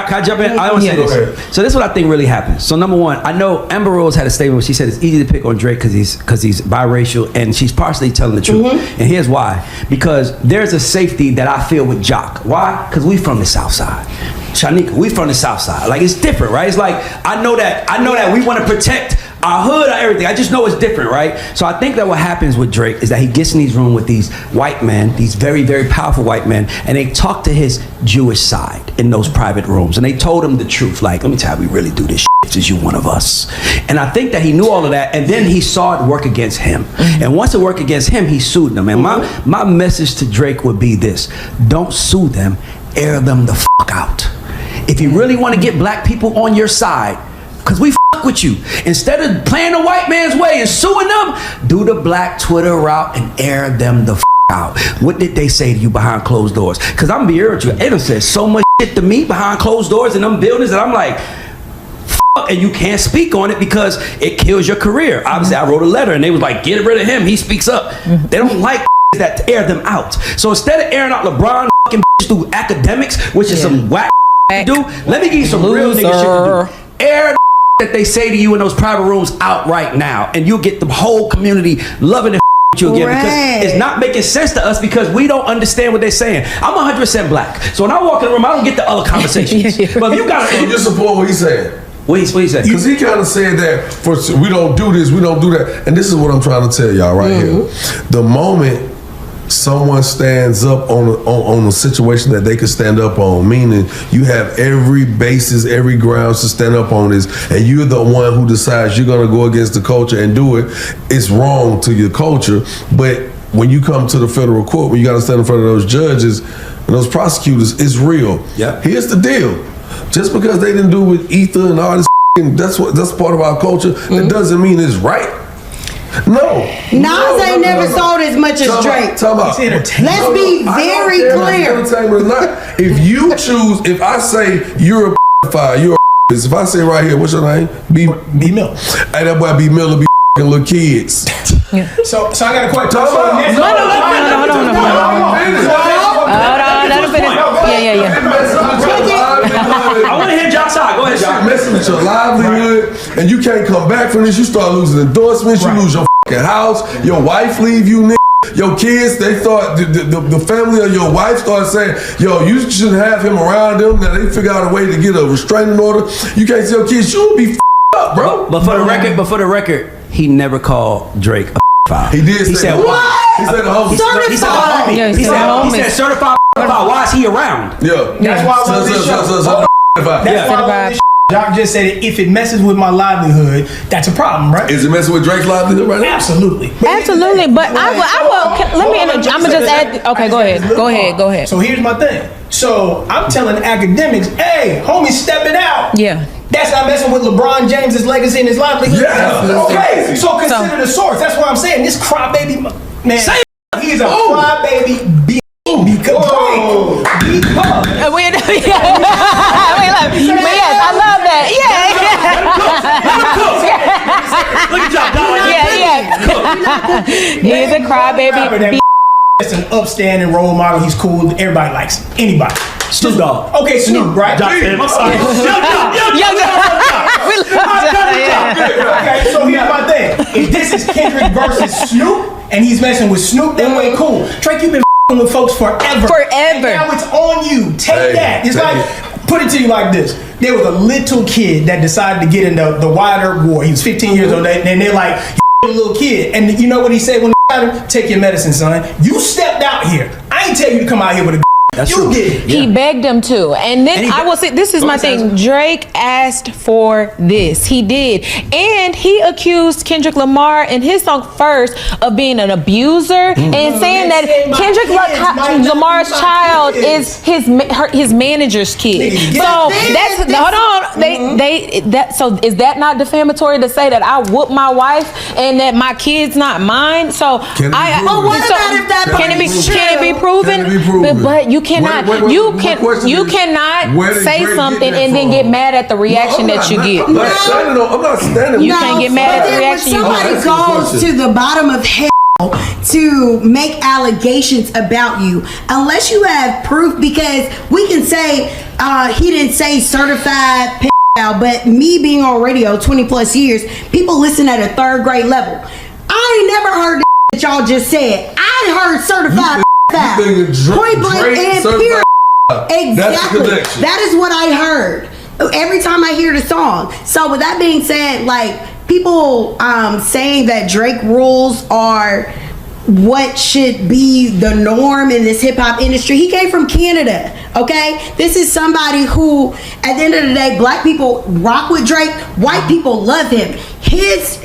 Can I jump in? I want to say this. So this is what I think really happened. So number one, I know Amber Rose had a statement where she said it's easy to pick on Drake because he's biracial, and she's partially telling the truth. And here's why: because there's a safety that I feel with Jock. Why? Because we from the South Side. Shanika, we from the South Side. Like, it's different, right? It's like I know that we want to protect our hood or everything. I just know it's different, right? So I think that what happens with Drake is that he gets in these rooms with these white men, these very, very powerful white men, and they talk to his Jewish side in those private rooms. And they told him the truth. Like, let me tell you how we really do this shit. Is you one of us? And I think that he knew all of that, and then he saw it work against him. And once it worked against him, he sued them. And my message to Drake would be this: don't sue them, air them the fuck out. If you really want to get black people on your side, because we fuck with you, instead of playing the white man's way and suing them, do the black Twitter route and air them the out. What did they say to you behind closed doors? Because I'm being real with you, they done said so much shit to me behind closed doors in them buildings that I'm like, fuck, and you can't speak on it because it kills your career. Obviously, I wrote a letter and they was like, get rid of him, he speaks up. They don't like that to air them out. So instead of airing out LeBron fucking through academics, which is some whack do, let me give you some real nigga shit to do. Air that they say to you in those private rooms out right now, and you'll get the whole community loving it with you again, because it's not making sense to us because we don't understand what they're saying. I'm 100% black, so when I walk in the room, I don't get the other conversations. But if you got to, you support what he's saying. What he said? Because he kind of said that we don't do this, we don't do that, and this is what I'm trying to tell y'all right here. The moment someone stands up on a situation that they can stand up on, meaning you have every basis, every grounds to stand up on this, and you're the one who decides you're going to go against the culture and do it, it's wrong to your culture. But when you come to the federal court, when you got to stand in front of those judges and those prosecutors, it's real. Here's the deal: just because they didn't do it with Ether and all this, that's part of our culture, it doesn't mean it's right. No. Nas ain't never sold as much as Drake. Let's be very clear. If you choose, if I say you're a pedophile, you're a if I say right here, what's your name? B Mill. Hey, that boy B Mill will be little kids. So I got a question. Hold on. I want to hear Josh's side. Go ahead, Josh. Messing with your livelihood, and you can't come back from this. You start losing endorsements. You lose your fucking house. Your wife leave you, nigga. Your kids, they thought the family of your wife started saying, yo, you shouldn't have him around them. Now they figure out a way to get a restraining order. You can't tell kids, you'll be up, bro. But for the record, he never called Drake a pedophile. He did. He said what? He said the homie. Certified. He said certified pedophile. Why is he around? Yeah. That's why I love this show. That's why I love this. Doc just said if it messes with my livelihood, that's a problem, right? Is it messing with Drake's livelihood right now? Absolutely. Absolutely. But I will. Let me. I'm gonna just add. Okay, go ahead. So here's my thing. So I'm telling academics, hey, homie, stepping out. Yeah. That's not messing with LeBron James's legacy and his livelihood. Yeah. Okay. So consider the source. That's what I'm saying. This crybaby man. He's a crybaby. Because yes, I love that. He's a crybaby. That's an upstanding role model. He's cool. Everybody likes him. Anybody. Snoop Dogg. Okay, Snoop, right? I'm sorry. Okay, so here's my thing. If this is Kendrick versus Snoop, and he's messing with Snoop, then way cool. Drake, you've been with folks forever. And now it's on you. Take that. It's like, put it to you like this. There was a little kid that decided to get in the wider war. He was 15 years old, and they're like, you a little kid. And you know what he said when take your medicine, son. You stepped out here. I ain't tell you to come out here with a That's you true. did. He begged him to. And then I will say, this is my thing. Drake asked for this. He did. And he accused Kendrick Lamar in his song First of being an abuser and saying that Kendrick Lamar's child is his manager's kid. So that's hold on. So is that not defamatory to say that I whooped my wife and that my kid's not mine? So what about if that can it be proven? Can it be proven? But you cannot you cannot say something and then get mad at the reaction that you get. I'm not standing. You can't get mad at the reaction you get. When somebody goes to the bottom of hell to make allegations about you unless you have proof, because we can say he didn't say certified pedophile, but me being on radio 20 plus years, people listen at a 3rd grade level. I ain't never heard that y'all just said. I heard certified pedophile. Point blank and period. Exactly. That is what I heard every time I hear the song. So with that being said, like, people saying that Drake rules are what should be the norm in this hip-hop industry. He came from Canada, okay? This is somebody who, at the end of the day, black people rock with Drake, white people love him. His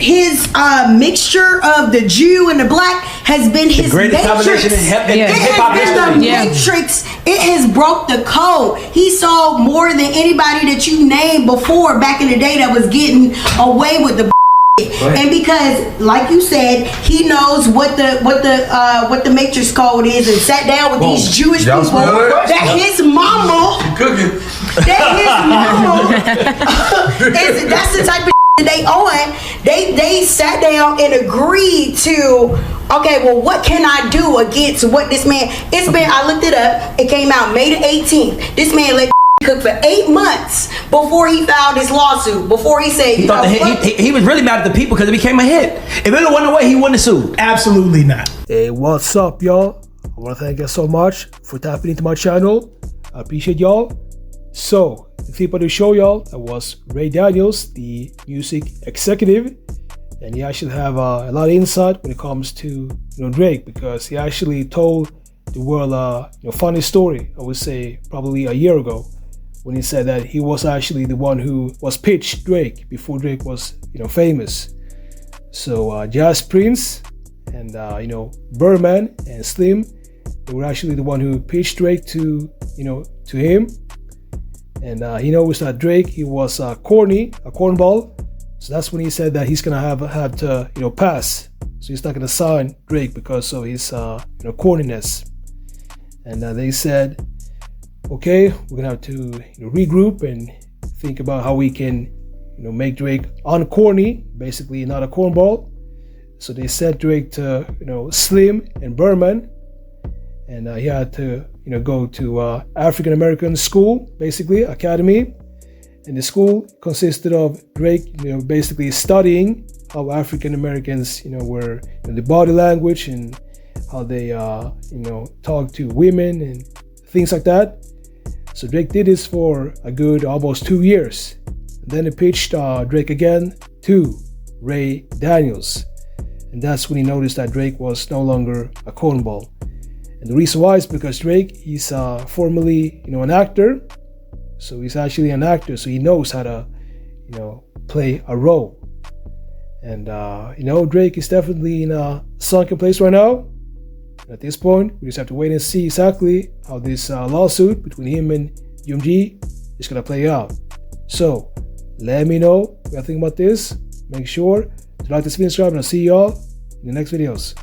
mixture of the Jew and the black has been his greatest combination in hip-hop history. Matrix. It has broke the code. He sold more than anybody that you named before back in the day that was getting away with the and because, like you said, he knows what the matrix code is, and sat down with these Jewish people that his mama that's the type of they on. They sat down and agreed to, okay, well, what can I do against what this man? It's been, I looked it up. It came out May the 18th. This man let cook for 8 months before he filed his lawsuit. Before he said, he was really mad at the people because it became a hit. If it went away, he wouldn't have sued. Absolutely not. Hey, what's up, y'all? I want to thank you so much for tapping into my channel. I appreciate y'all. So, the clip of the show, y'all, that was Ray Daniels, the music executive, and he actually have a lot of insight when it comes to Drake, because he actually told the world funny story. I would say probably a year ago, when he said that he was actually the one who was pitched Drake before Drake was famous. So Jazz Prince and Birdman and Slim, they were actually the one who pitched Drake to him. And he knows that Drake, he was corny, a cornball. So that's when he said that he's gonna have to pass. So he's not gonna sign Drake because of his corniness. And they said, okay, we're gonna have to regroup and think about how we can make Drake uncorny, basically not a cornball. So they sent Drake to Slim and Birdman, and he had to go to African American school, basically academy. And the school consisted of Drake basically studying how African Americans were the body language and how they talk to women and things like that. So Drake did this for a good almost 2 years. And then he pitched Drake again to Ray Daniels. And that's when he noticed that Drake was no longer a cornball. And the reason why is because Drake, he's formerly an actor. So he's actually an actor, so he knows how to play a role. And Drake is definitely in a sunken place right now. At this point, we just have to wait and see exactly how this lawsuit between him and UMG is going to play out. So, let me know what you think about this. Make sure to like this video, subscribe, and I'll see y'all in the next videos.